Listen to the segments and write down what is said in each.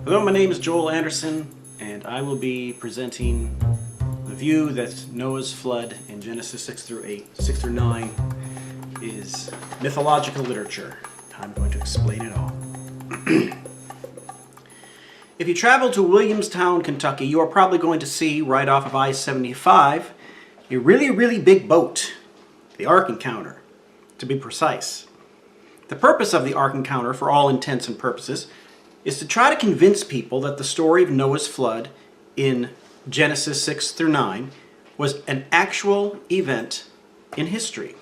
Hello, my name is Joel Anderson, and I will be presenting the view that Noah's flood in Genesis 6 through 9 is mythological literature. I'm going to explain it all. If you travel to Williamstown, Kentucky, you are probably going to see right off of I-75 a really big boat, the Ark Encounter, to be precise. The purpose of the Ark Encounter, for all intents and purposes, is to try to convince people that the story of Noah's flood in Genesis 6 through 9 was an actual event in history.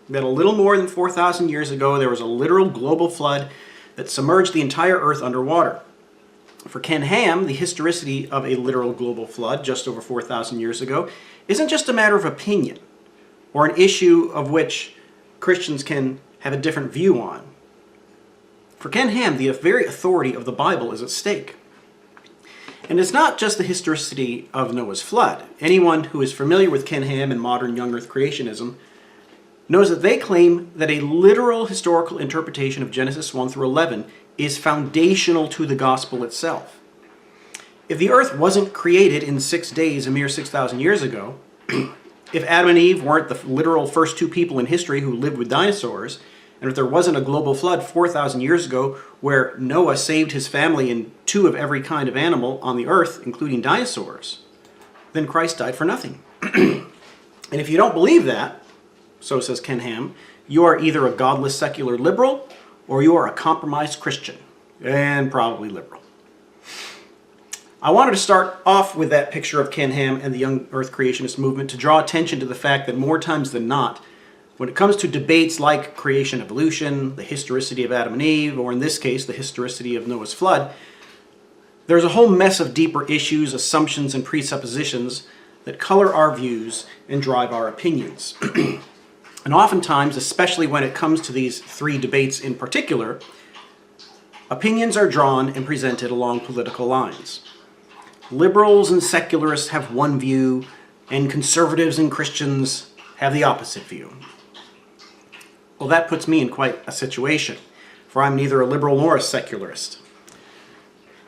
That a little more than 4,000 years ago there was a literal global flood that submerged the entire earth underwater. For Ken Ham, the historicity of a literal global flood just over 4,000 years ago isn't just a matter of opinion, or an issue of which Christians can have a different view on. For Ken Ham, the very authority of the Bible is at stake. And it's not just the historicity of Noah's flood. Anyone who is familiar with Ken Ham and modern young earth creationism knows that they claim that a literal historical interpretation of Genesis 1 through 11 is foundational to the gospel itself. If the earth wasn't created in 6 days a mere 6,000 years ago, if Adam and Eve weren't the literal first two people in history who lived with dinosaurs, and if there wasn't a global flood 4,000 years ago where Noah saved his family and 2 of every kind of animal on the earth, including dinosaurs, then Christ died for nothing. And if you don't believe that, so says Ken Ham, you are either a godless secular liberal or you are a compromised Christian, and probably liberal. I wanted to start off with that picture of Ken Ham and the young earth creationist movement to draw attention to the fact that more times than not, when it comes to debates like creation evolution, the historicity of Adam and Eve, or in this case, the historicity of Noah's flood, there's a whole mess of deeper issues, assumptions, and presuppositions that color our views and drive our opinions. And oftentimes, especially when it comes to these 3 debates in particular, opinions are drawn and presented along political lines. Liberals and secularists have one view, and conservatives and Christians have the opposite view. Well, that puts me in quite a situation, for I'm neither a liberal nor a secularist.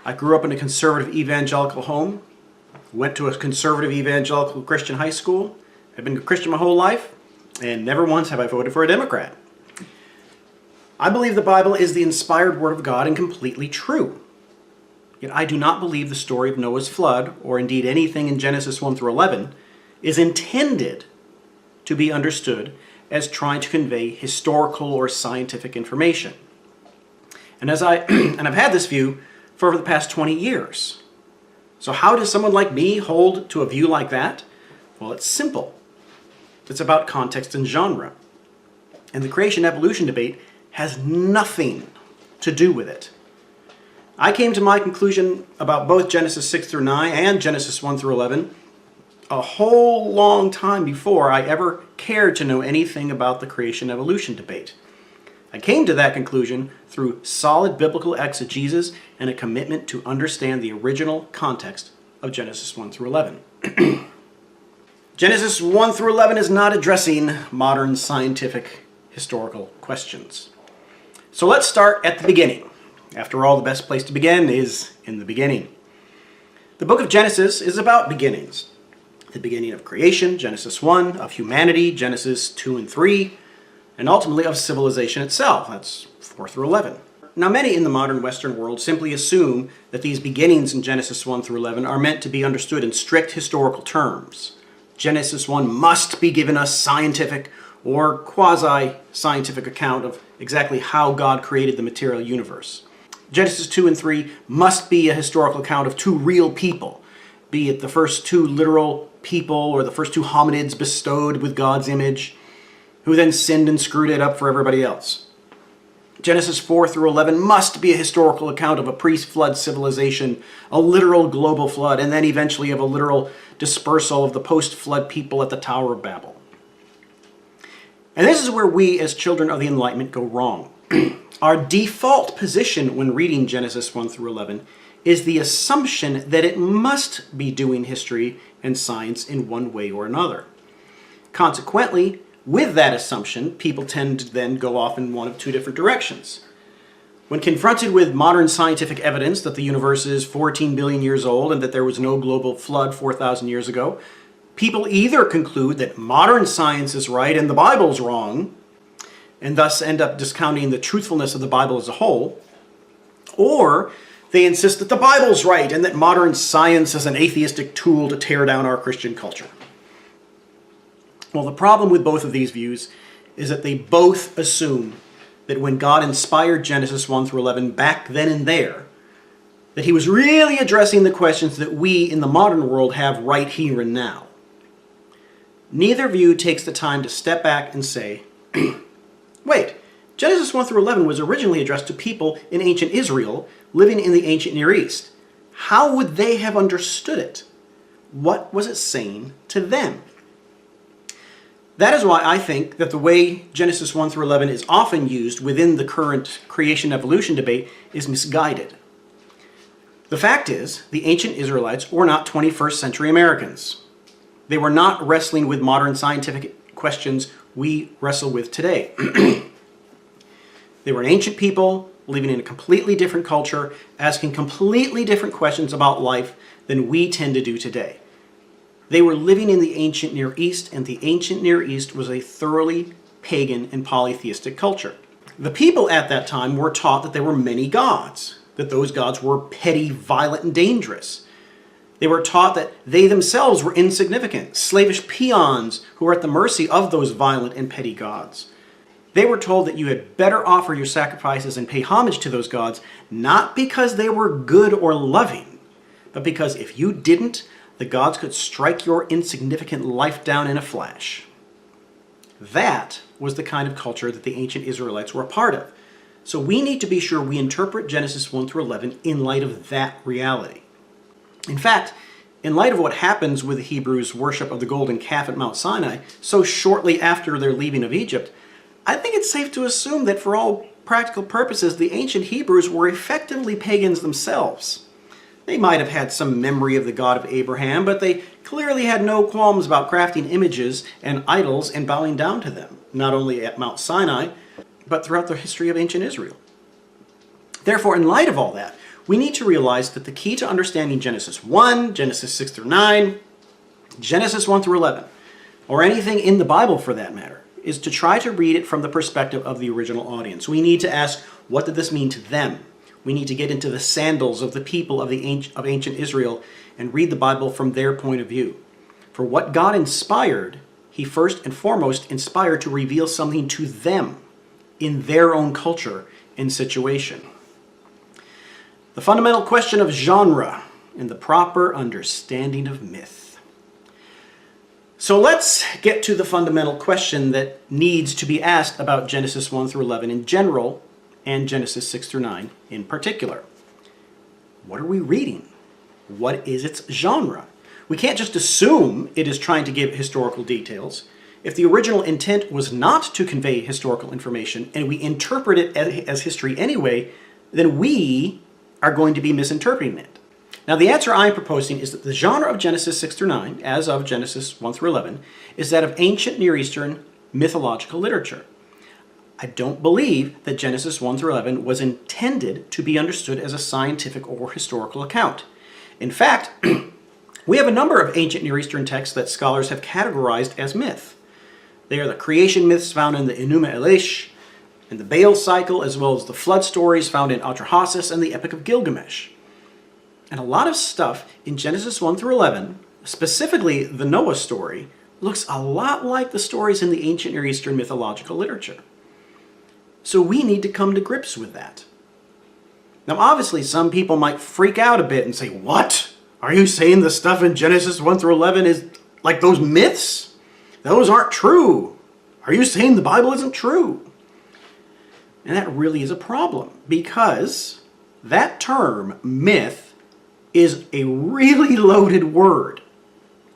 I grew up in a conservative evangelical home, went to a conservative evangelical Christian high school, I've been a Christian my whole life, and never once have I voted for a Democrat. I believe the Bible is the inspired Word of God and completely true. Yet I do not believe the story of Noah's flood, or indeed anything in Genesis 1 through 11, is intended to be understood as trying to convey historical or scientific information. And I've had this view for over the past 20 years. So how does someone like me hold to a view like that? Well, it's simple. It's about context and genre. And the creation-evolution debate has nothing to do with it. I came to my conclusion about both Genesis 6 through 9 and Genesis 1 through 11 a whole long time before I ever cared to know anything about the creation-evolution debate. I came to that conclusion through solid biblical exegesis and a commitment to understand the original context of Genesis 1 through 11. Genesis 1 through 11 is not addressing modern scientific historical questions. So let's start at the beginning. After all, the best place to begin is in the beginning. The book of Genesis is about beginnings. The beginning of creation, Genesis 1, of humanity, Genesis 2 and 3, and ultimately of civilization itself, that's 4 through 11. Now, many in the modern Western world simply assume that these beginnings in Genesis 1 through 11 are meant to be understood in strict historical terms. Genesis 1 must be given a scientific or quasi-scientific account of exactly how God created the material universe. Genesis 2 and 3 must be a historical account of 2 real people, be it the first 2 literal people or the first 2 hominids bestowed with God's image, who then sinned and screwed it up for everybody else. Genesis 4 through 11 must be a historical account of a pre-flood civilization, a literal global flood, and then eventually of a literal dispersal of the post-flood people at the Tower of Babel. And this is where we as children of the Enlightenment go wrong. Our default position when reading Genesis 1 through 11 is the assumption that it must be doing history and science in one way or another. Consequently, with that assumption, people tend to then go off in one of 2 different directions. When confronted with modern scientific evidence that the universe is 14 billion years old and that there was no global flood 4,000 years ago, people either conclude that modern science is right and the Bible's wrong, and thus end up discounting the truthfulness of the Bible as a whole, or they insist that the Bible's right and that modern science is an atheistic tool to tear down our Christian culture. Well, the problem with both of these views is that they both assume that when God inspired Genesis 1 through 11 back then and there, that he was really addressing the questions that we in the modern world have right here and now. Neither view takes the time to step back and say, wait, Genesis 1 through 11 was originally addressed to people in ancient Israel living in the ancient Near East. How would they have understood it? What was it saying to them? That is why I think that the way Genesis 1 through 11 is often used within the current creation-evolution debate is misguided. The fact is, the ancient Israelites were not 21st century Americans. They were not wrestling with modern scientific questions we wrestle with today. They were an ancient people living in a completely different culture, asking completely different questions about life than we tend to do today. They were living in the ancient Near East, and the ancient Near East was a thoroughly pagan and polytheistic culture. The people at that time were taught that there were many gods, that those gods were petty, violent, and dangerous. They were taught that they themselves were insignificant, slavish peons who were at the mercy of those violent and petty gods. They were told that you had better offer your sacrifices and pay homage to those gods, not because they were good or loving, but because if you didn't, the gods could strike your insignificant life down in a flash. That was the kind of culture that the ancient Israelites were a part of. So we need to be sure we interpret Genesis 1 through 11 in light of that reality. In fact, in light of what happens with the Hebrews' worship of the golden calf at Mount Sinai so shortly after their leaving of Egypt, I think it's safe to assume that for all practical purposes, the ancient Hebrews were effectively pagans themselves. They might have had some memory of the God of Abraham, but they clearly had no qualms about crafting images and idols and bowing down to them, not only at Mount Sinai, but throughout the history of ancient Israel. Therefore, in light of all that, we need to realize that the key to understanding Genesis 1, Genesis 6 through 9, Genesis 1 through 11, or anything in the Bible for that matter, is to try to read it from the perspective of the original audience. We need to ask, what did this mean to them? We need to get into the sandals of the people of ancient Israel and read the Bible from their point of view. For what God inspired, he first and foremost inspired to reveal something to them in their own culture and situation. The fundamental question of genre and the proper understanding of myth. So let's get to the fundamental question that needs to be asked about Genesis 1 through 11 in general, and Genesis 6 through 9 in particular. What are we reading? What is its genre? We can't just assume it is trying to give historical details. If the original intent was not to convey historical information and we interpret it as history anyway, then we are going to be misinterpreting it. Now the answer I'm proposing is that the genre of Genesis 6 through 9, as of Genesis 1 through 11, is that of ancient Near Eastern mythological literature. I don't believe that Genesis 1 through 11 was intended to be understood as a scientific or historical account. In fact, we have a number of ancient Near Eastern texts that scholars have categorized as myth. They are the creation myths found in the Enuma Elish and the Baal cycle, as well as the flood stories found in Atrahasis and the Epic of Gilgamesh. And a lot of stuff in Genesis 1 through 11, specifically the Noah story, looks a lot like the stories in the ancient Near Eastern mythological literature. So we need to come to grips with that. Now obviously some people might freak out a bit and say, what? Are you saying the stuff in Genesis 1 through 11 is like those myths? Those aren't true. Are you saying the Bible isn't true? And that really is a problem, because that term, myth, is a really loaded word.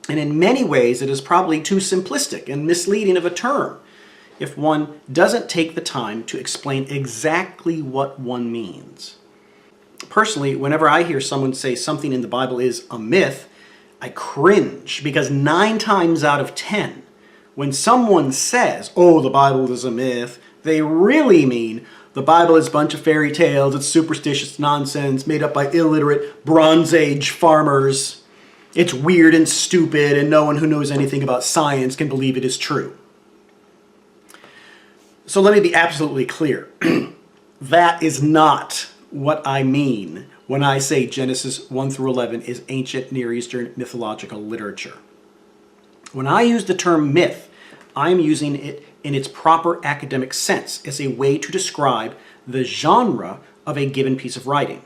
And in many ways it is probably too simplistic and misleading of a term if one doesn't take the time to explain exactly what one means. Personally, whenever I hear someone say something in the Bible is a myth, I cringe, because 9 times out of 10, when someone says, oh, the Bible is a myth, they really mean, The Bible is a bunch of fairy tales, it's superstitious nonsense made up by illiterate Bronze Age farmers. It's weird and stupid, and no one who knows anything about science can believe it is true. So let me be absolutely clear. That is not what I mean when I say Genesis 1 through 11 is ancient Near Eastern mythological literature. When I use the term myth, I am using it in its proper academic sense as a way to describe the genre of a given piece of writing.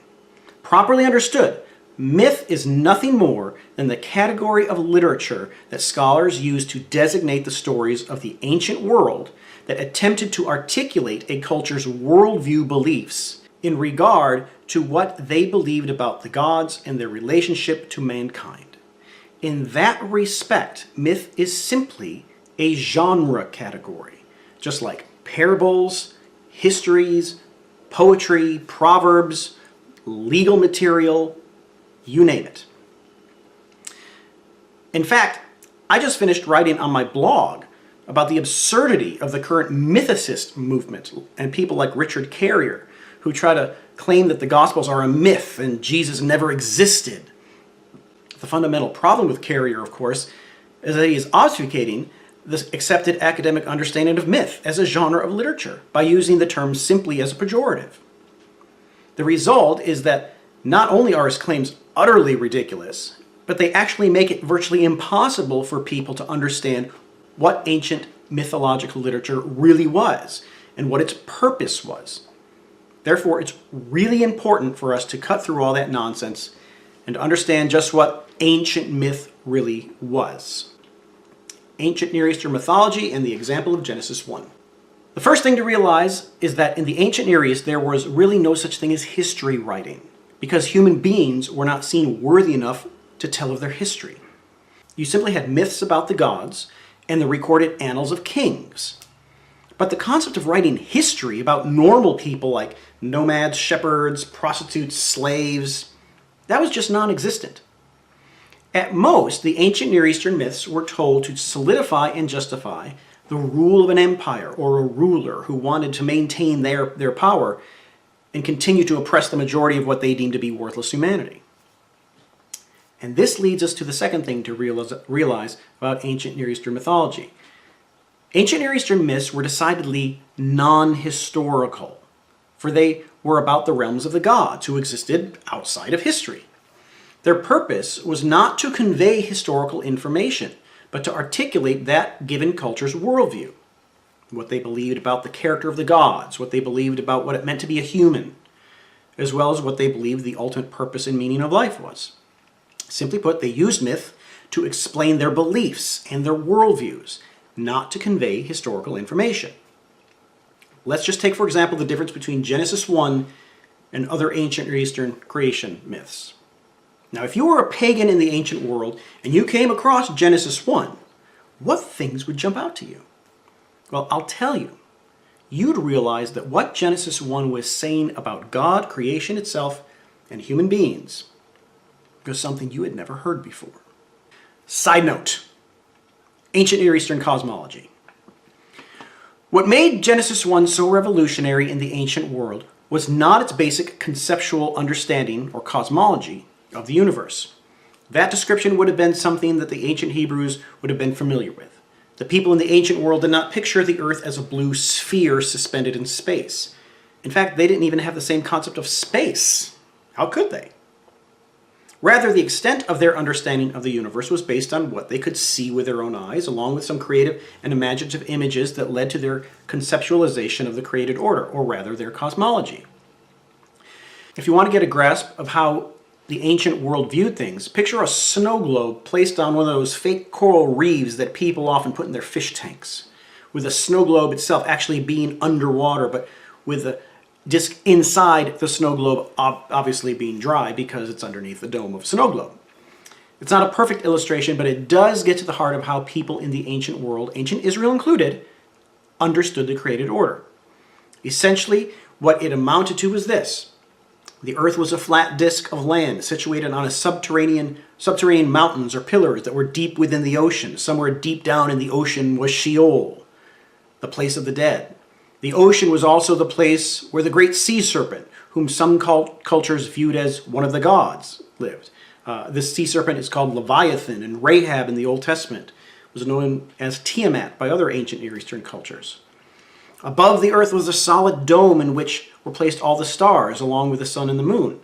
Properly understood, myth is nothing more than the category of literature that scholars use to designate the stories of the ancient world that attempted to articulate a culture's worldview beliefs in regard to what they believed about the gods and their relationship to mankind. In that respect, myth is simply a genre category, just like parables, histories, poetry, proverbs, legal material, you name it. In fact, I just finished writing on my blog about the absurdity of the current mythicist movement and people like Richard Carrier, who try to claim that the Gospels are a myth and Jesus never existed. The fundamental problem with Carrier, of course, is that he is obfuscating the accepted academic understanding of myth as a genre of literature by using the term simply as a pejorative. The result is that not only are his claims utterly ridiculous, but they actually make it virtually impossible for people to understand what ancient mythological literature really was and what its purpose was. Therefore, it's really important for us to cut through all that nonsense and to understand just what ancient myth really was. Ancient Near Eastern mythology and the example of Genesis 1. The first thing to realize is that in the ancient Near East, there was really no such thing as history writing, because human beings were not seen worthy enough to tell of their history. You simply had myths about the gods and the recorded annals of kings. But the concept of writing history about normal people like nomads, shepherds, prostitutes, slaves, that was just non-existent. At most, the ancient Near Eastern myths were told to solidify and justify the rule of an empire or a ruler who wanted to maintain their power and continue to oppress the majority of what they deemed to be worthless humanity. And this leads us to the second thing to realize about ancient Near Eastern mythology. Ancient Near Eastern myths were decidedly non-historical, for they were about the realms of the gods who existed outside of history. Their purpose was not to convey historical information, but to articulate that given culture's worldview. What they believed about the character of the gods, what they believed about what it meant to be a human, as well as what they believed the ultimate purpose and meaning of life was. Simply put, they used myth to explain their beliefs and their worldviews, not to convey historical information. Let's just take, for example, the difference between Genesis 1 and other ancient Near Eastern creation myths. Now, if you were a pagan in the ancient world and you came across Genesis 1, what things would jump out to you? Well, I'll tell you. You'd realize that what Genesis 1 was saying about God, creation itself, and human beings was something you had never heard before. Side note, ancient Near Eastern cosmology. What made Genesis 1 so revolutionary in the ancient world was not its basic conceptual understanding or cosmology of the universe. That description would have been something that the ancient Hebrews would have been familiar with. The people in the ancient world did not picture the earth as a blue sphere suspended in space. In fact, they didn't even have the same concept of space. How could they? Rather, the extent of their understanding of the universe was based on what they could see with their own eyes, along with some creative and imaginative images that led to their conceptualization of the created order, or rather their cosmology. If you want to get a grasp of how the ancient world viewed things, picture a snow globe placed on one of those fake coral reefs that people often put in their fish tanks, with the snow globe itself actually being underwater, but with the disk inside the snow globe obviously being dry because it's underneath the dome of a snow globe. It's not a perfect illustration, but it does get to the heart of how people in the ancient world, ancient Israel included, understood the created order. Essentially, what it amounted to was this. The earth was a flat disk of land situated on a subterranean mountains or pillars that were deep within the ocean. Somewhere deep down in the ocean was Sheol, the place of the dead. The ocean was also the place where the great sea serpent, whom some cultures viewed as one of the gods, lived. This sea serpent is called Leviathan, and Rahab in the Old Testament was known as Tiamat by other ancient Near Eastern cultures. Above the earth was a solid dome in which were placed all the stars, along with the sun and the moon.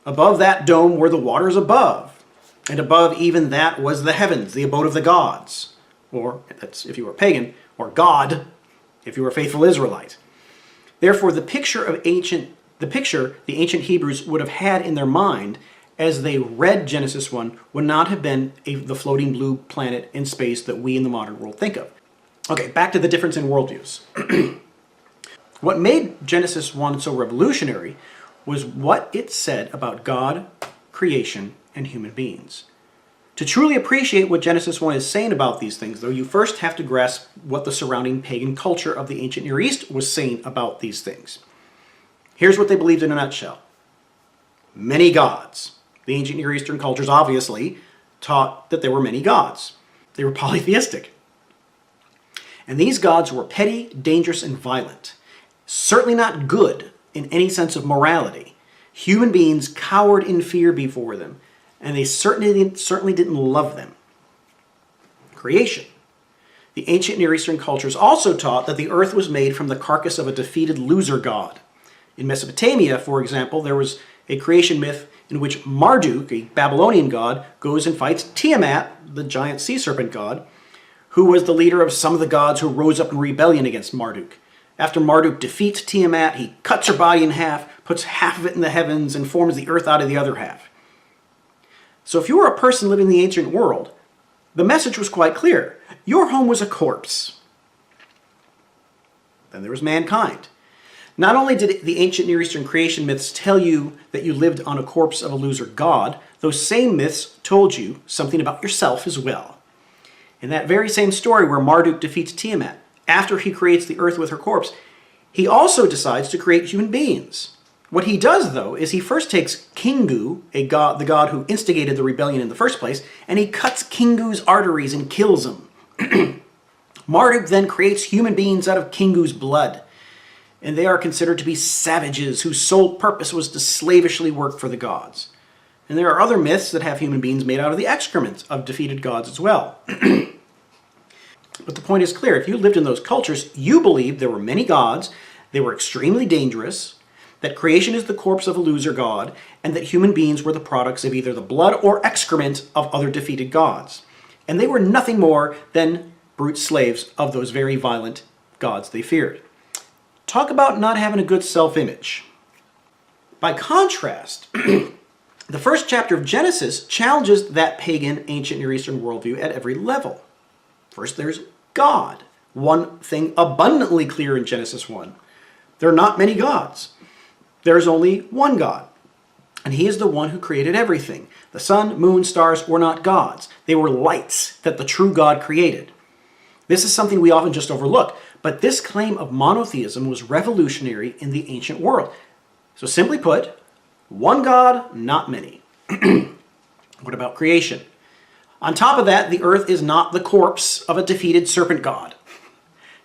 Above that dome were the waters above, and above even that was the heavens, the abode of the gods, or, that's if you were pagan, or God, if you were a faithful Israelite. Therefore, the picture the ancient Hebrews would have had in their mind as they read Genesis 1 would not have been the floating blue planet in space that we in the modern world think of. Okay, back to the difference in worldviews. What made Genesis 1 so revolutionary was what it said about God, creation, and human beings. To truly appreciate what Genesis 1 is saying about these things, though, you first have to grasp what the surrounding pagan culture of the ancient Near East was saying about these things. Here's what they believed in a nutshell. Many gods. The ancient Near Eastern cultures obviously taught that there were many gods. They were polytheistic. And these gods were petty, dangerous, and violent. Certainly not good in any sense of morality. Human beings cowered in fear before them, and they certainly didn't love them. Creation. The ancient Near Eastern cultures also taught that the earth was made from the carcass of a defeated loser god. In Mesopotamia, for example, there was a creation myth in which Marduk, a Babylonian god, goes and fights Tiamat, the giant sea serpent god, who was the leader of some of the gods who rose up in rebellion against Marduk. After Marduk defeats Tiamat, he cuts her body in half, puts half of it in the heavens, and forms the earth out of the other half. So if you were a person living in the ancient world, the message was quite clear. Your home was a corpse. Then there was mankind. Not only did the ancient Near Eastern creation myths tell you that you lived on a corpse of a loser god, those same myths told you something about yourself as well. In that very same story where Marduk defeats Tiamat, after he creates the earth with her corpse, he also decides to create human beings. What he does, though, is he first takes Kingu, the god who instigated the rebellion in the first place, and he cuts Kingu's arteries and kills him. Marduk then creates human beings out of Kingu's blood, and they are considered to be savages whose sole purpose was to slavishly work for the gods. And there are other myths that have human beings made out of the excrement of defeated gods as well. But the point is clear. If you lived in those cultures, you believed there were many gods, they were extremely dangerous, that creation is the corpse of a loser god, and that human beings were the products of either the blood or excrement of other defeated gods. And they were nothing more than brute slaves of those very violent gods they feared. Talk about not having a good self-image. By contrast, the first chapter of Genesis challenges that pagan ancient Near Eastern worldview at every level. First, there's God. One thing abundantly clear in Genesis 1. There are not many gods. There's only one God. And he is the one who created everything. The sun, moon, stars were not gods. They were lights that the true God created. This is something we often just overlook. But this claim of monotheism was revolutionary in the ancient world. So simply put, one God, not many. What about creation? On top of that, the earth is not the corpse of a defeated serpent god.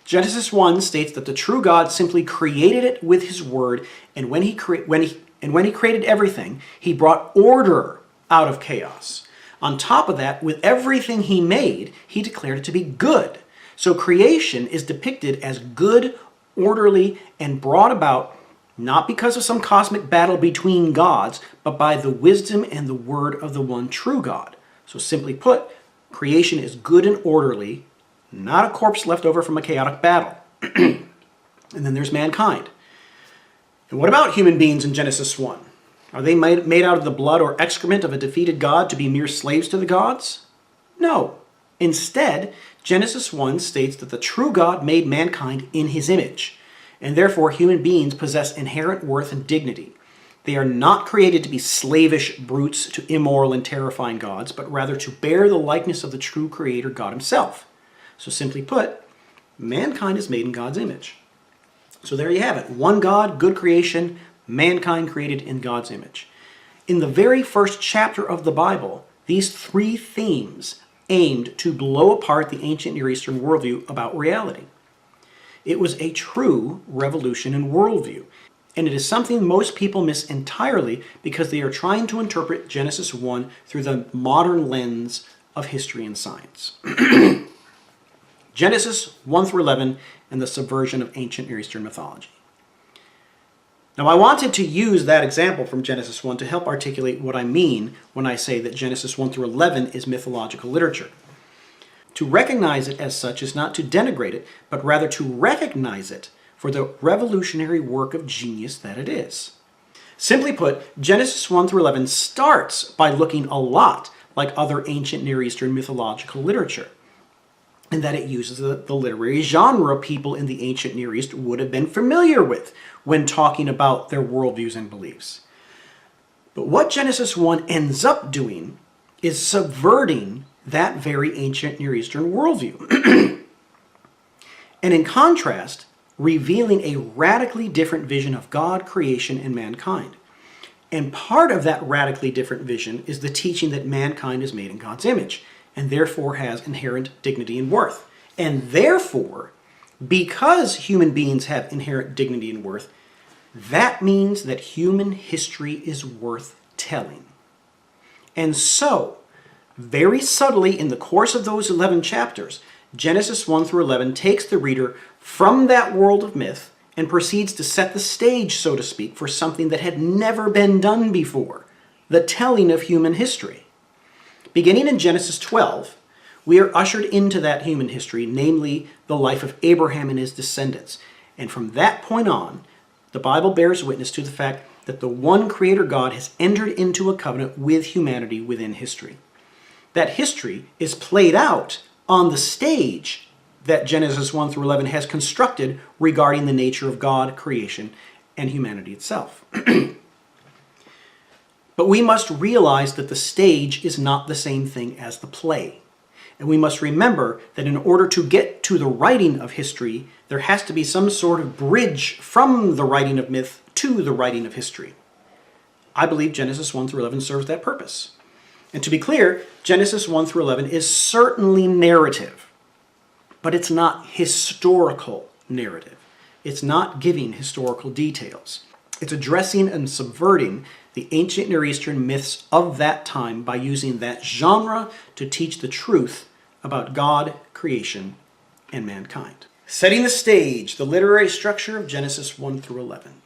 Genesis 1 states that the true God simply created it with his word, and when he created everything, he brought order out of chaos. On top of that, with everything he made, he declared it to be good. So creation is depicted as good, orderly, and brought about not because of some cosmic battle between gods, but by the wisdom and the word of the one true God. So simply put, creation is good and orderly, not a corpse left over from a chaotic battle. And then there's mankind. And what about human beings in Genesis 1? Are they made out of the blood or excrement of a defeated god to be mere slaves to the gods? No. Instead, Genesis 1 states that the true God made mankind in his image, and therefore human beings possess inherent worth and dignity. They are not created to be slavish brutes to immoral and terrifying gods, but rather to bear the likeness of the true Creator God himself. So simply put, mankind is made in God's image. So there you have it. One God, good creation, mankind created in God's image. In the very first chapter of the Bible, these three themes aimed to blow apart the ancient Near Eastern worldview about reality. It was a true revolution in worldview. And it is something most people miss entirely because they are trying to interpret Genesis 1 through the modern lens of history and science. Genesis 1 through 11 and the subversion of ancient Near Eastern mythology. Now, I wanted to use that example from Genesis 1 to help articulate what I mean when I say that Genesis 1 through 11 is mythological literature. To recognize it as such is not to denigrate it, but rather to recognize it for the revolutionary work of genius that it is. Simply put, Genesis 1 through 11 starts by looking a lot like other ancient Near Eastern mythological literature, in that it uses the literary genre people in the ancient Near East would have been familiar with when talking about their worldviews and beliefs. But what Genesis 1 ends up doing is subverting that very ancient Near Eastern worldview. And in contrast, revealing a radically different vision of God, creation, and mankind. And part of that radically different vision is the teaching that mankind is made in God's image, and therefore has inherent dignity and worth. And therefore, because human beings have inherent dignity and worth, that means that human history is worth telling. And so, very subtly in the course of those 11 chapters, Genesis 1 through 11 takes the reader from that world of myth and proceeds to set the stage, so to speak, for something that had never been done before, the telling of human history. Beginning in Genesis 12, we are ushered into that human history, namely the life of Abraham and his descendants. And from that point on, the Bible bears witness to the fact that the one Creator God has entered into a covenant with humanity within history. That history is played out on the stage that Genesis 1 through 11 has constructed regarding the nature of God, creation, and humanity itself. But we must realize that the stage is not the same thing as the play. And we must remember that in order to get to the writing of history, there has to be some sort of bridge from the writing of myth to the writing of history. I believe Genesis 1 through 11 serves that purpose. And to be clear, Genesis 1 through 11 is certainly narrative, but it's not historical narrative. It's not giving historical details. It's addressing and subverting the ancient Near Eastern myths of that time by using that genre to teach the truth about God, creation, and mankind. Setting the stage, the literary structure of Genesis 1 through 11.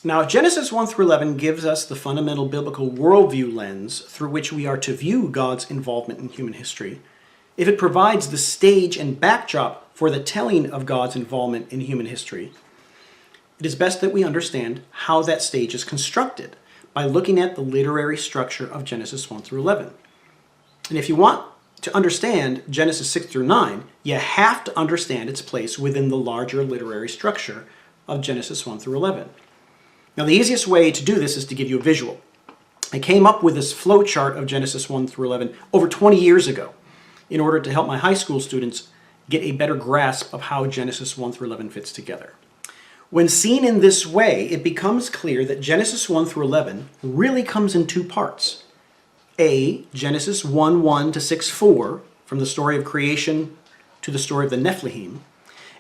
Now, Genesis 1 through 11 gives us the fundamental biblical worldview lens through which we are to view God's involvement in human history. If it provides the stage and backdrop for the telling of God's involvement in human history, it is best that we understand how that stage is constructed by looking at the literary structure of Genesis 1 through 11. And if you want to understand Genesis 6 through 9, you have to understand its place within the larger literary structure of Genesis 1 through 11. Now, the easiest way to do this is to give you a visual. I came up with this flow chart of Genesis 1 through 11 over 20 years ago in order to help my high school students get a better grasp of how Genesis 1 through 11 fits together. When seen in this way, it becomes clear that Genesis 1 through 11 really comes in two parts. A, Genesis 1:1 to 6:4, from the story of creation to the story of the Nephilim,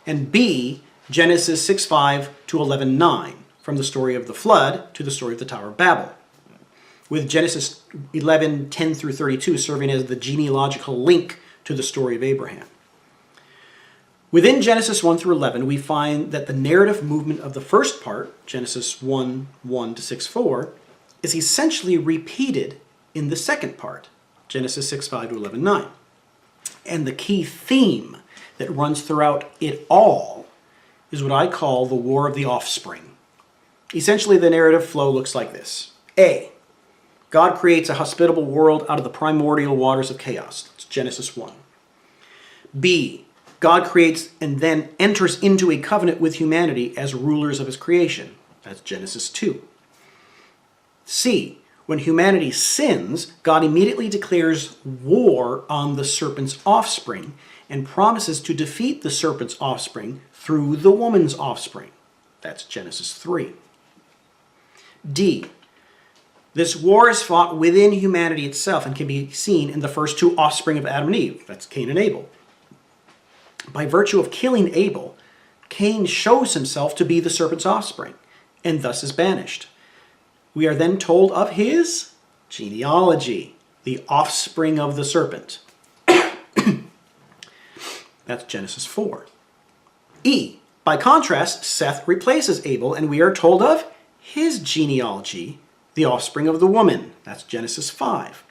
and B, Genesis 6:5 to 11:9, from the story of the flood to the story of the Tower of Babel, with Genesis 11:10 through 32 serving as the genealogical link to the story of Abraham. Within Genesis 1 through 11, we find that the narrative movement of the first part, Genesis 1:1 to 6:4, is essentially repeated in the second part, Genesis 6:5 to 11:9. And the key theme that runs throughout it all is what I call the War of the Offspring. Essentially, the narrative flow looks like this. A, God creates a hospitable world out of the primordial waters of chaos. That's Genesis 1. B, God creates and then enters into a covenant with humanity as rulers of his creation. That's Genesis 2. C, when humanity sins, God immediately declares war on the serpent's offspring and promises to defeat the serpent's offspring through the woman's offspring. That's Genesis 3. D, this war is fought within humanity itself and can be seen in the first two offspring of Adam and Eve. That's Cain and Abel. By virtue of killing Abel, Cain shows himself to be the serpent's offspring, and thus is banished. We are then told of his genealogy, the offspring of the serpent. That's Genesis 4. E. By contrast, Seth replaces Abel, and we are told of his genealogy, the offspring of the woman. That's Genesis 5.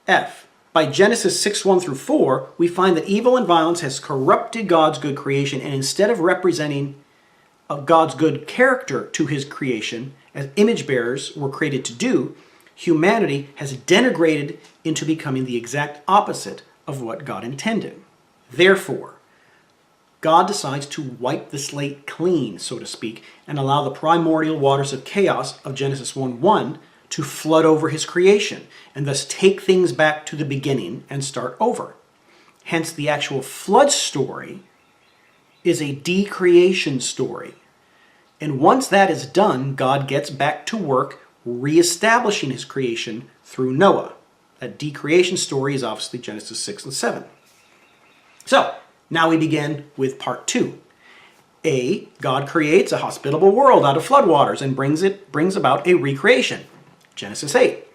F. By Genesis 6:1 through 4, we find that evil and violence has corrupted God's good creation, and instead of representing God's good character to his creation, as image bearers were created to do, humanity has denigrated into becoming the exact opposite of what God intended. Therefore, God decides to wipe the slate clean, so to speak, and allow the primordial waters of chaos of Genesis 1:1 to flood over his creation, and thus take things back to the beginning and start over. Hence, the actual flood story is a decreation story. And once that is done, God gets back to work reestablishing his creation through Noah. That decreation story is obviously Genesis 6 and 7. So, now we begin with part 2. A. God creates a hospitable world out of floodwaters and brings about a recreation. Genesis 8.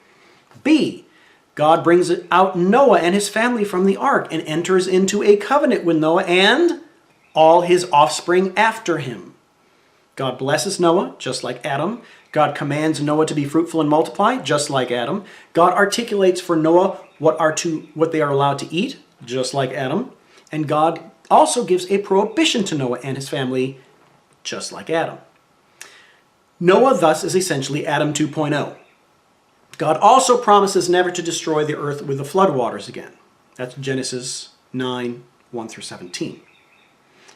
B. God brings out Noah and his family from the ark and enters into a covenant with Noah and all his offspring after him. God blesses Noah, just like Adam. God commands Noah to be fruitful and multiply, just like Adam. God articulates for Noah what they are allowed to eat, just like Adam. And God also gives a prohibition to Noah and his family, just like Adam. Noah thus is essentially Adam 2.0. God also promises never to destroy the earth with the floodwaters again. That's Genesis 9:1 through 17.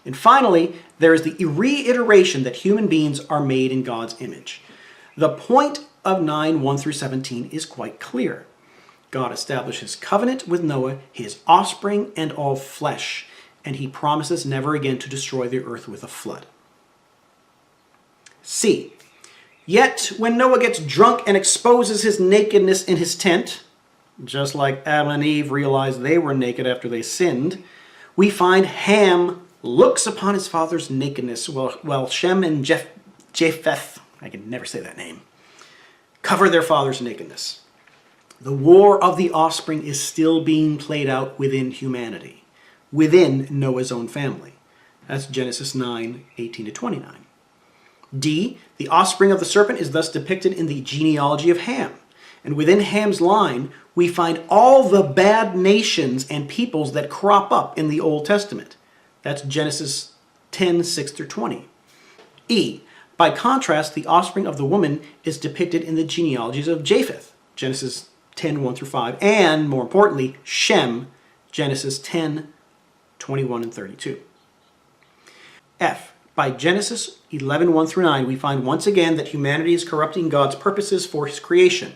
And finally, there is the reiteration that human beings are made in God's image. The point of 9:1 through 17 is quite clear. God establishes covenant with Noah, his offspring, and all flesh, and he promises never again to destroy the earth with a flood. C. Yet, when Noah gets drunk and exposes his nakedness in his tent, just like Adam and Eve realized they were naked after they sinned, we find Ham looks upon his father's nakedness while Shem and Japheth, I can never say that name, cover their father's nakedness. The war of the offspring is still being played out within humanity, within Noah's own family. That's Genesis 9:18 to 29. D. The offspring of the serpent is thus depicted in the genealogy of Ham. And within Ham's line, we find all the bad nations and peoples that crop up in the Old Testament. That's Genesis 10:6 through 20. E. By contrast, the offspring of the woman is depicted in the genealogies of Japheth, Genesis 10:1 through 5, and, more importantly, Shem, Genesis 10:21 and 32. F. By Genesis 11:1 through 9, we find once again that humanity is corrupting God's purposes for his creation.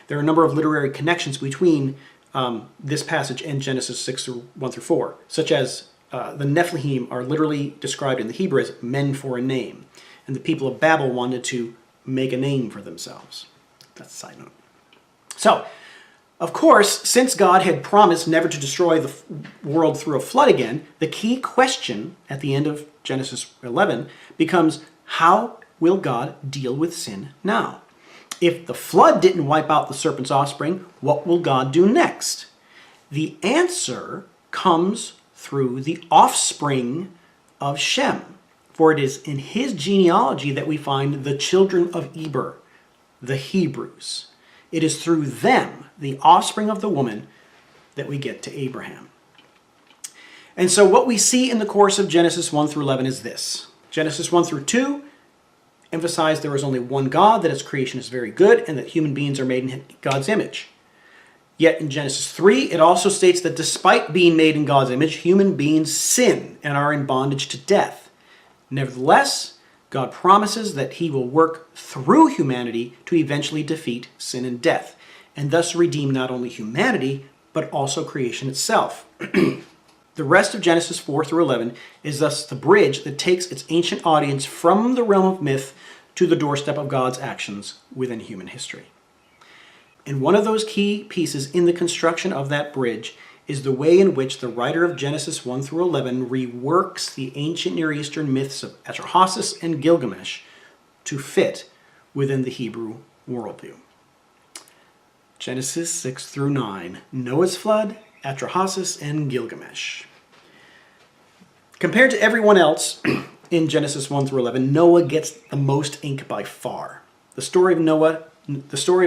There are a number of literary connections between this passage and Genesis 6:1 through 4, such as the Nephilim are literally described in the Hebrew as men for a name, and the people of Babel wanted to make a name for themselves. That's a side note. So, of course, since God had promised never to destroy the world through a flood again, the key question at the end of Genesis 11 becomes, how will God deal with sin now? If the flood didn't wipe out the serpent's offspring, what will God do next? The answer comes through the offspring of Shem, for it is in his genealogy that we find the children of Eber, the Hebrews. It is through them, the offspring of the woman, that we get to Abraham. And so what we see in the course of Genesis 1 through 11 is this. Genesis 1 through 2 emphasize there is only one God, that his creation is very good, and that human beings are made in God's image. Yet in Genesis 3, it also states that despite being made in God's image, human beings sin and are in bondage to death. Nevertheless, God promises that he will work through humanity to eventually defeat sin and death, and thus redeem not only humanity, but also creation itself. The rest of Genesis 4 through 11 is thus the bridge that takes its ancient audience from the realm of myth to the doorstep of God's actions within human history. And one of those key pieces in the construction of that bridge is the way in which the writer of Genesis 1 through 11 reworks the ancient Near Eastern myths of Atrahasis and Gilgamesh to fit within the Hebrew worldview. Genesis 6 through 9, Noah's flood, Atrahasis, and Gilgamesh. Compared to everyone else in Genesis 1 through 11, Noah gets the most ink by far. The story of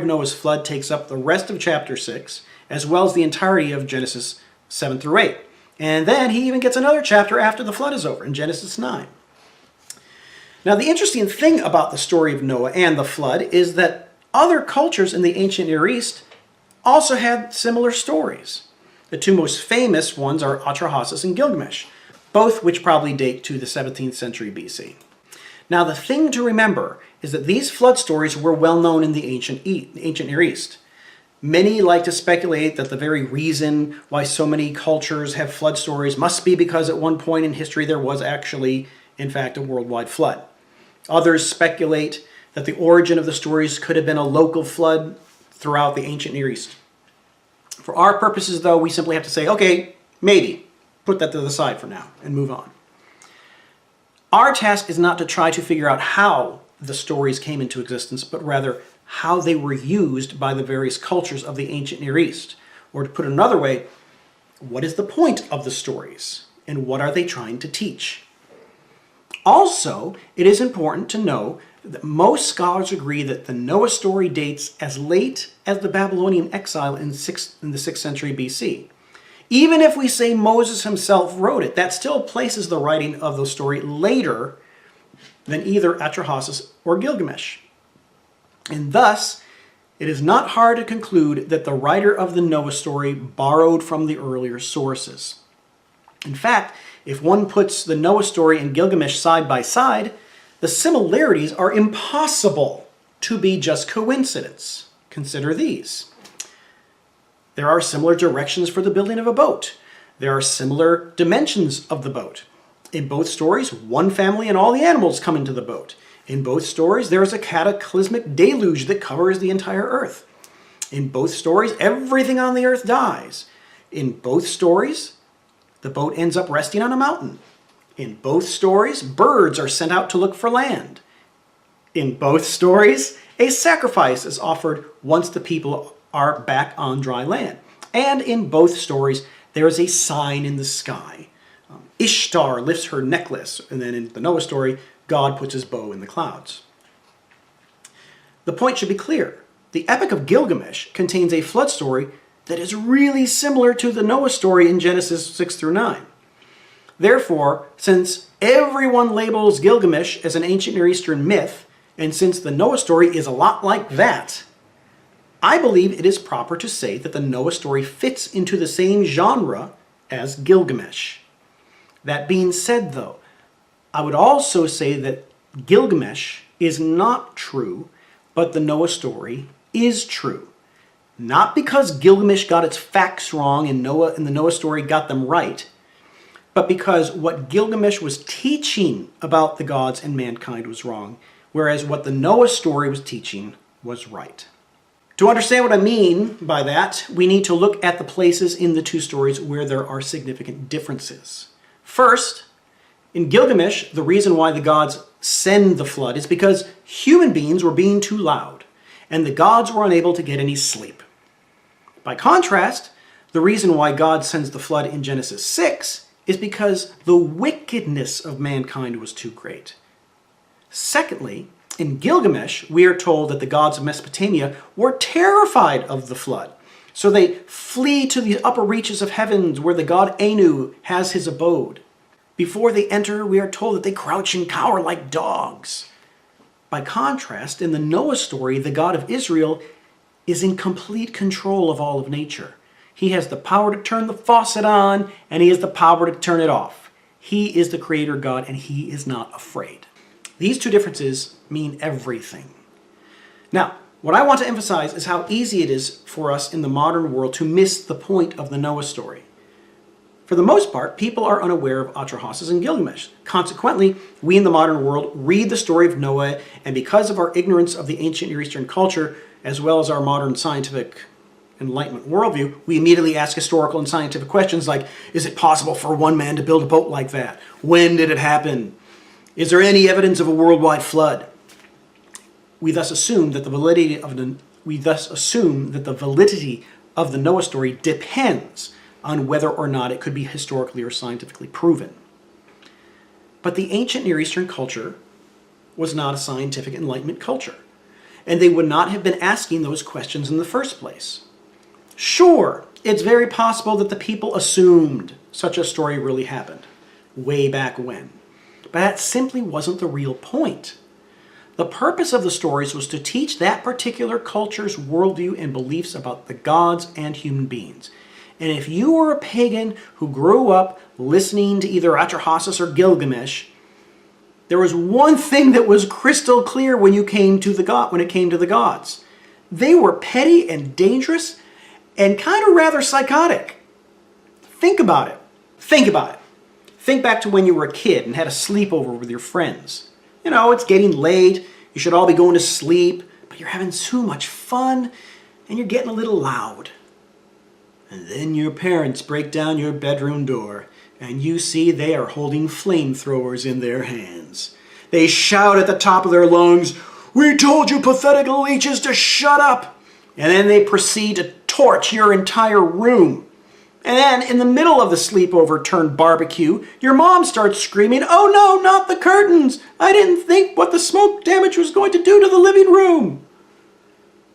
Noah's flood takes up the rest of chapter 6, as well as the entirety of Genesis 7 through 8. And then he even gets another chapter after the flood is over, in Genesis 9. Now, the interesting thing about the story of Noah and the flood is that other cultures in the ancient Near East also had similar stories. The two most famous ones are Atrahasis and Gilgamesh, both which probably date to the 17th century BC. Now, the thing to remember is that these flood stories were well known in the ancient Near East. Many like to speculate that the very reason why so many cultures have flood stories must be because at one point in history there was actually, in fact, a worldwide flood. Others speculate that the origin of the stories could have been a local flood throughout the ancient Near East. For our purposes, though, we simply have to say, okay, maybe. Put that to the side for now and move on. Our task is not to try to figure out how the stories came into existence, but rather how they were used by the various cultures of the ancient Near East. Or to put it another way, what is the point of the stories and what are they trying to teach? Also, it is important to know that most scholars agree that the Noah story dates as late as the Babylonian exile in the 6th century BC. Even if we say Moses himself wrote it, that still places the writing of the story later than either Atrahasis or Gilgamesh. And thus, it is not hard to conclude that the writer of the Noah story borrowed from the earlier sources. In fact, if one puts the Noah story and Gilgamesh side by side, the similarities are impossible to be just coincidence. Consider these. There are similar directions for the building of a boat. There are similar dimensions of the boat. In both stories, one family and all the animals come into the boat. In both stories, there is a cataclysmic deluge that covers the entire earth. In both stories, everything on the earth dies. In both stories, the boat ends up resting on a mountain. In both stories, birds are sent out to look for land. In both stories, a sacrifice is offered once the people are back on dry land. And in both stories, there is a sign in the sky. Ishtar lifts her necklace, and then in the Noah story, God puts his bow in the clouds. The point should be clear. The Epic of Gilgamesh contains a flood story that is really similar to the Noah story in Genesis 6 through 9. Therefore, since everyone labels Gilgamesh as an ancient Near Eastern myth, and since the Noah story is a lot like that, I believe it is proper to say that the Noah story fits into the same genre as Gilgamesh. That being said, though, I would also say that Gilgamesh is not true, but the Noah story is true. Not because Gilgamesh got its facts wrong and the Noah story got them right, but because what Gilgamesh was teaching about the gods and mankind was wrong, whereas what the Noah story was teaching was right. To understand what I mean by that, we need to look at the places in the two stories where there are significant differences. First, in Gilgamesh, the reason why the gods send the flood is because human beings were being too loud, and the gods were unable to get any sleep. By contrast, the reason why God sends the flood in Genesis 6 is because the wickedness of mankind was too great. Secondly, in Gilgamesh, we are told that the gods of Mesopotamia were terrified of the flood. So they flee to the upper reaches of heavens where the god Anu has his abode. Before they enter, we are told that they crouch and cower like dogs. By contrast, in the Noah story, the God of Israel is in complete control of all of nature. He has the power to turn the faucet on, and he has the power to turn it off. He is the creator God, and he is not afraid. These two differences mean everything. Now, what I want to emphasize is how easy it is for us in the modern world to miss the point of the Noah story. For the most part, people are unaware of Atrahasis and Gilgamesh. Consequently, we in the modern world read the story of Noah, and because of our ignorance of the ancient Near Eastern culture, as well as our modern scientific Enlightenment worldview, we immediately ask historical and scientific questions like, is it possible for one man to build a boat like that? When did it happen? Is there any evidence of a worldwide flood? We thus assume that the validity of the Noah story depends on whether or not it could be historically or scientifically proven. But the ancient Near Eastern culture was not a scientific Enlightenment culture, and they would not have been asking those questions in the first place. Sure, it's very possible that the people assumed such a story really happened, way back when. But that simply wasn't the real point. The purpose of the stories was to teach that particular culture's worldview and beliefs about the gods and human beings. And if you were a pagan who grew up listening to either Atrahasis or Gilgamesh, there was one thing that was crystal clear when it came to the gods. They were petty and dangerous and kind of rather psychotic. Think about it. Think about it. Think back to when you were a kid and had a sleepover with your friends. You know, it's getting late, you should all be going to sleep, but you're having too much fun and you're getting a little loud. And then your parents break down your bedroom door and you see they are holding flamethrowers in their hands. They shout at the top of their lungs, "We told you pathetic leeches to shut up!" And then they proceed to torch your entire room. And then, in the middle of the sleepover turned barbecue, your mom starts screaming, "Oh no, not the curtains! I didn't think what the smoke damage was going to do to the living room!"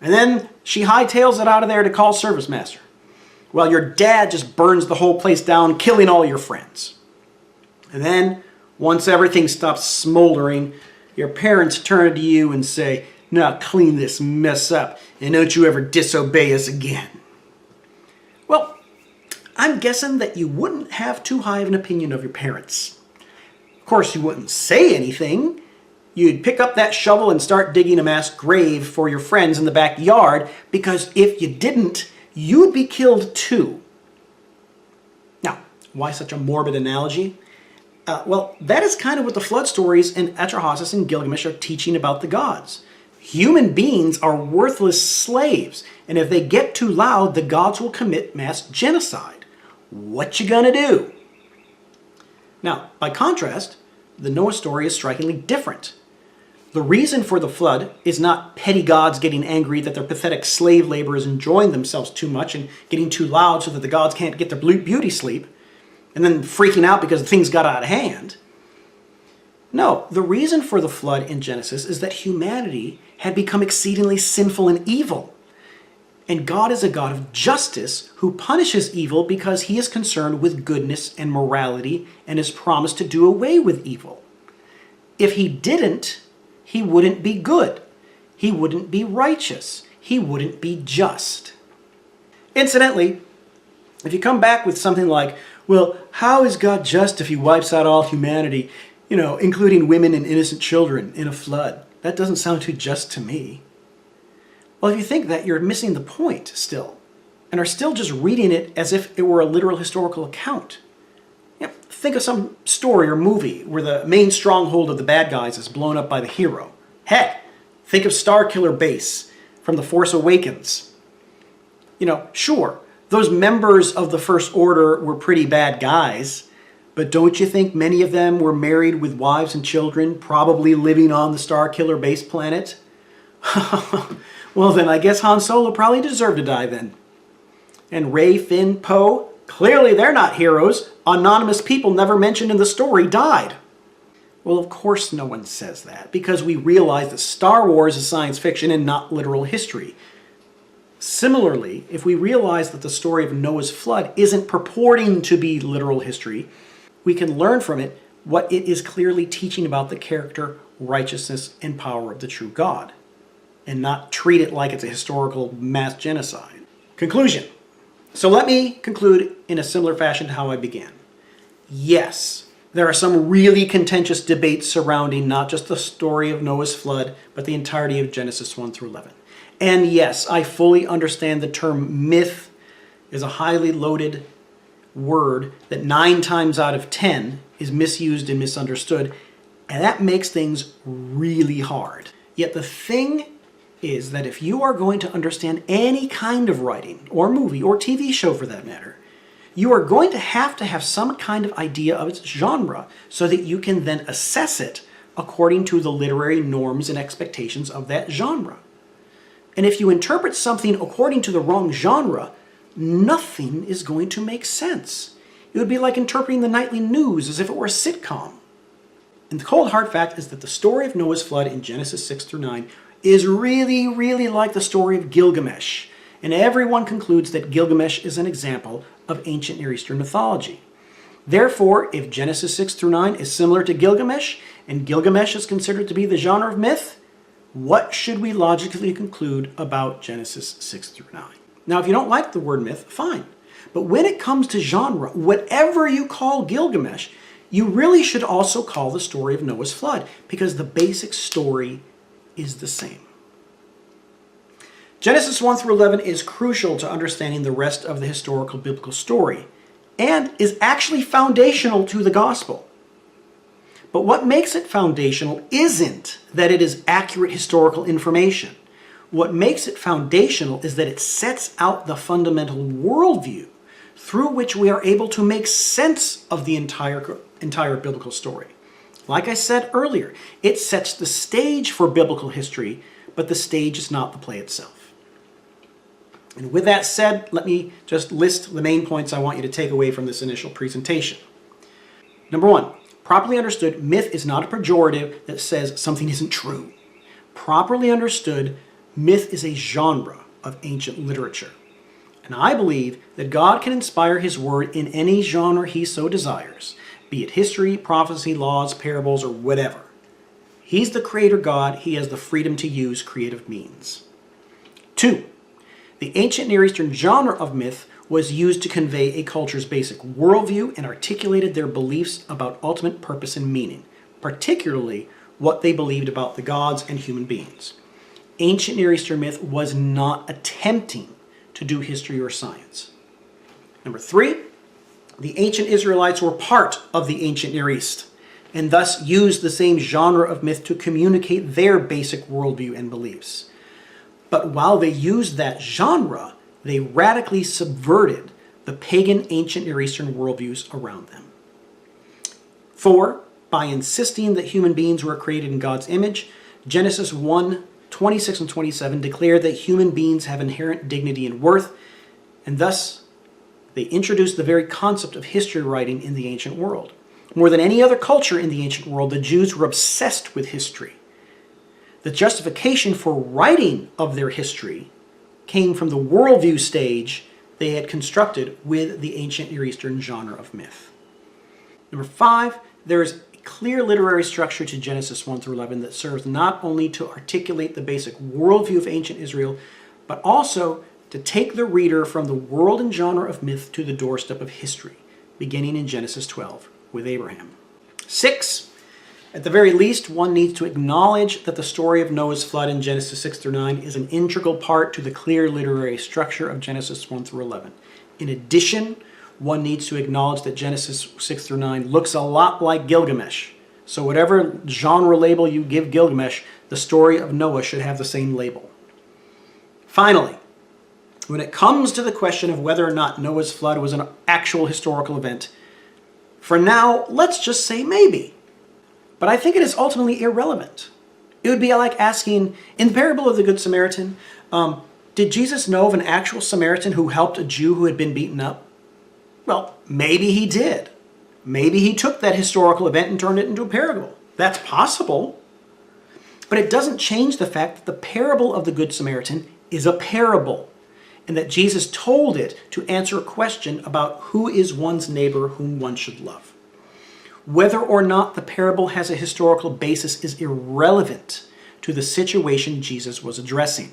And then she hightails it out of there to call Service Master. Well, your dad just burns the whole place down, killing all your friends. And then, once everything stops smoldering, your parents turn to you and say, "Now clean this mess up, and don't you ever disobey us again." Well, I'm guessing that you wouldn't have too high of an opinion of your parents. Of course, you wouldn't say anything. You'd pick up that shovel and start digging a mass grave for your friends in the backyard, because if you didn't, you'd be killed too. Now, why such a morbid analogy? Well, that is kind of what the flood stories in Atrahasis and Gilgamesh are teaching about the gods. Human beings are worthless slaves, and if they get too loud, the gods will commit mass genocide. What you gonna do? Now, by contrast, the Noah story is strikingly different. The reason for the flood is not petty gods getting angry that their pathetic slave labor is enjoying themselves too much and getting too loud so that the gods can't get their beauty sleep, and then freaking out because things got out of hand. No, the reason for the flood in Genesis is that humanity had become exceedingly sinful and evil. And God is a God of justice who punishes evil because he is concerned with goodness and morality and has promised to do away with evil. If he didn't, he wouldn't be good. He wouldn't be righteous. He wouldn't be just. Incidentally, if you come back with something like, well, how is God just if he wipes out all humanity, including women and innocent children in a flood? That doesn't sound too just to me. Well, if you think that, you're missing the point still, and are still just reading it as if it were a literal historical account. Think of some story or movie where the main stronghold of the bad guys is blown up by the hero. Heck, think of Starkiller Base from The Force Awakens. Sure, those members of the First Order were pretty bad guys, but don't you think many of them were married with wives and children, probably living on the Starkiller Base planet? Well, then I guess Han Solo probably deserved to die then. And Rey, Finn, Poe, clearly they're not heroes. Anonymous people never mentioned in the story died. Well, of course no one says that, because we realize that Star Wars is science fiction and not literal history. Similarly, if we realize that the story of Noah's flood isn't purporting to be literal history, we can learn from it what it is clearly teaching about the character, righteousness, and power of the true God, and not treat it like it's a historical mass genocide. Conclusion. So let me conclude in a similar fashion to how I began. Yes, there are some really contentious debates surrounding not just the story of Noah's flood, but the entirety of Genesis 1 through 11. And yes, I fully understand the term myth is a highly loaded word that 9 times out of 10 is misused and misunderstood, and that makes things really hard. Yet the thing is that if you are going to understand any kind of writing, or movie, or TV show for that matter, you are going to have some kind of idea of its genre so that you can then assess it according to the literary norms and expectations of that genre. And if you interpret something according to the wrong genre, nothing is going to make sense. It would be like interpreting the nightly news as if it were a sitcom. And the cold hard fact is that the story of Noah's flood in Genesis 6 through 9 is really, really like the story of Gilgamesh. And everyone concludes that Gilgamesh is an example of ancient Near Eastern mythology. Therefore, if Genesis 6 through 9 is similar to Gilgamesh, and Gilgamesh is considered to be the genre of myth, what should we logically conclude about Genesis 6 through 9? Now, if you don't like the word myth, fine. But when it comes to genre, whatever you call Gilgamesh, you really should also call the story of Noah's flood, because the basic story is the same. Genesis 1 through 11 is crucial to understanding the rest of the historical biblical story, and is actually foundational to the gospel. But what makes it foundational isn't that it is accurate historical information. What makes it foundational is that it sets out the fundamental worldview through which we are able to make sense of the entire biblical story. Like I said earlier, it sets the stage for biblical history, but the stage is not the play itself. And with that said, let me just list the main points I want you to take away from this initial presentation. Number one, properly understood, myth is not a pejorative that says something isn't true. Properly understood, myth is a genre of ancient literature. And I believe that God can inspire his word in any genre he so desires, be it history, prophecy, laws, parables, or whatever. He's the creator God. He has the freedom to use creative means. 2. The ancient Near Eastern genre of myth was used to convey a culture's basic worldview and articulated their beliefs about ultimate purpose and meaning, particularly what they believed about the gods and human beings. Ancient Near Eastern myth was not attempting to do history or science. Number 3, the ancient Israelites were part of the ancient Near East, and thus used the same genre of myth to communicate their basic worldview and beliefs. But while they used that genre, they radically subverted the pagan ancient Near Eastern worldviews around them. 4, by insisting that human beings were created in God's image, Genesis 1:26 and 27 declared that human beings have inherent dignity and worth, and thus they introduced the very concept of history writing in the ancient world. More than any other culture in the ancient world, the Jews were obsessed with history. The justification for writing of their history came from the worldview stage they had constructed with the ancient Near Eastern genre of myth. Number 5, there is a clear literary structure to Genesis 1 through 11 that serves not only to articulate the basic worldview of ancient Israel, but also to take the reader from the world and genre of myth to the doorstep of history, beginning in Genesis 12 with Abraham. 6, at the very least, one needs to acknowledge that the story of Noah's flood in Genesis 6 through 9 is an integral part to the clear literary structure of Genesis 1 through 11. In addition, one needs to acknowledge that Genesis 6 through 9 looks a lot like Gilgamesh. So whatever genre label you give Gilgamesh, the story of Noah should have the same label. Finally, when it comes to the question of whether or not Noah's flood was an actual historical event, for now, let's just say maybe. But I think it is ultimately irrelevant. It would be like asking, in the parable of the Good Samaritan, did Jesus know of an actual Samaritan who helped a Jew who had been beaten up? Well, maybe he did. Maybe he took that historical event and turned it into a parable. That's possible. But it doesn't change the fact that the parable of the Good Samaritan is a parable, and that Jesus told it to answer a question about who is one's neighbor whom one should love. Whether or not the parable has a historical basis is irrelevant to the situation Jesus was addressing.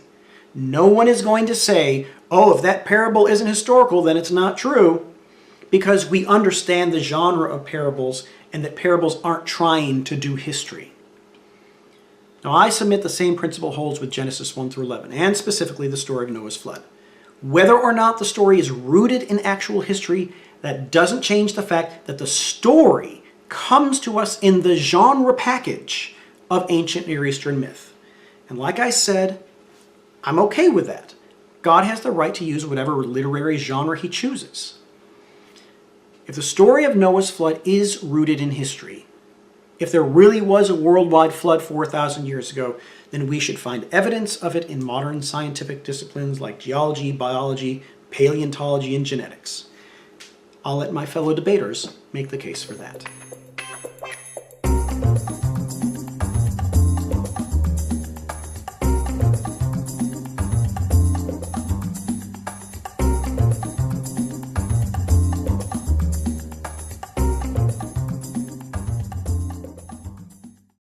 No one is going to say, oh, if that parable isn't historical, then it's not true, because we understand the genre of parables and that parables aren't trying to do history. Now, I submit the same principle holds with Genesis 1 through 11, and specifically the story of Noah's flood. Whether or not the story is rooted in actual history, that doesn't change the fact that the story comes to us in the genre package of ancient Near Eastern myth. And like I said, I'm okay with that. God has the right to use whatever literary genre he chooses. If the story of Noah's flood is rooted in history, if there really was a worldwide flood 4,000 years ago, then we should find evidence of it in modern scientific disciplines like geology, biology, paleontology, and genetics. I'll let my fellow debaters make the case for that.